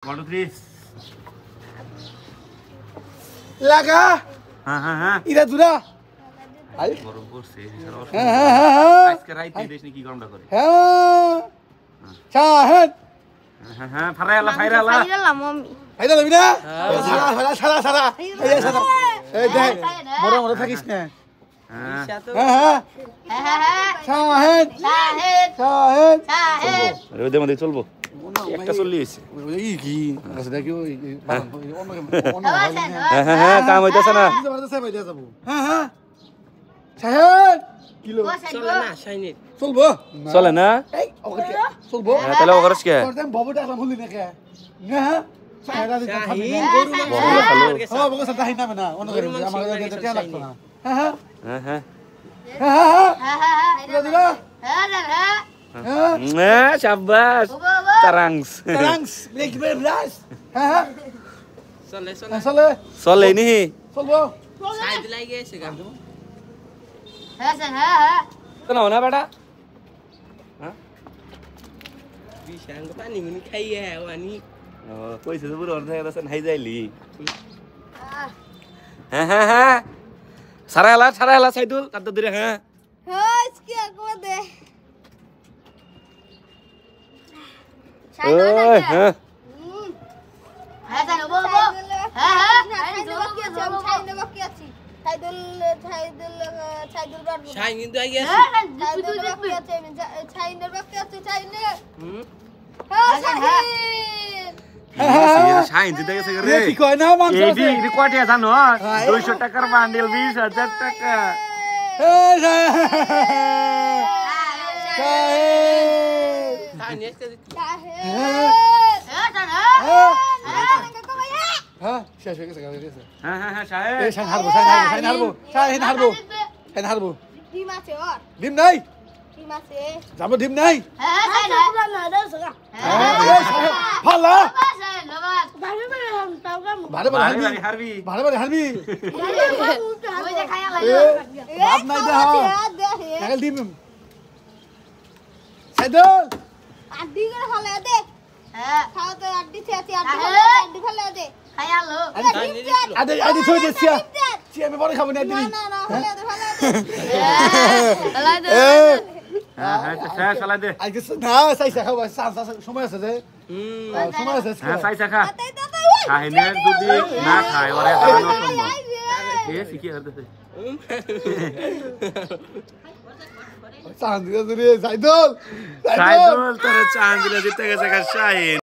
1 2 3 লাগা হ্যাঁ ইরা দুরা আই গরম করছে হ্যাঁ আজকে রাইতে দেশ নাকি গরমটা করে হ্যাঁ শাহেদ হ্যাঁ ফাইরালা মাম্মি আইদা লবি না সারা এই সারা এই দেখ মরে থাকিস না হ্যাঁ হ্যাঁ শাহেদ রোদের মধ্যে চলবো একটা চললি হইছে এই কি আছে দেখো হ্যাঁ কাম হইতাছে না হ্যাঁ শাহেদ কিলো চলে না শাইনি চলবো চলে না এই ওকে চলবো তাহলে ও খরচ কে করতেম বাবু টাকা ভুলি না কে না শাহেদ শাহিন গরু মাংস ও বগো সাথে হাই না না অন্য করে আমার কাছে লাগতো না হ্যাঁ হ্যাঁ দিলা শাবাশ তারাংস Thanks, make me blast. হ্যাঁ চলে চলে চলে নি চলবো সাইড লাগে এসে গান কেন না বেটা বিশাল পানি মুনি খাইয়ে ওয়ানি কইছে তো পুরো অর্ধেক আছে নাই যাইলি হ্যাঁ সারাইলা সাইদুল কাট দিরে হ্যাঁ ওই হ্যাঁ শাইন কিন্তু আই গেছে শাইন দিতে গেছে রে কি কয় না মাংস এডি কয়টা জানো 200 টাকার বান্ডেল 20000 টাকা শাইন এসে হ্যাঁ শেষ হয়ে গেছে গেছে হ্যাঁ শাইন এই শাইন হারবো ডিম নাই যাবো ডিম নাই ফালা ভারে হারবি হারবি বাপ নাই দেখ ডিম সাইদুল আদি থই দে চিয়া আমি বড় খাবো না দিদি হ্যাঁ চালা দে আজকে না সাইসা খাবো সময় আছে যে সময় আছে হ্যাঁ সাইসা খা শাহিনের যদি না খায় ওরে খাওয়ানো সম্ভব এ শিখি হতে চাঁদ দিলে সাইদুল তোরে চাঁদ দিলে জিতে গেছে শাহিন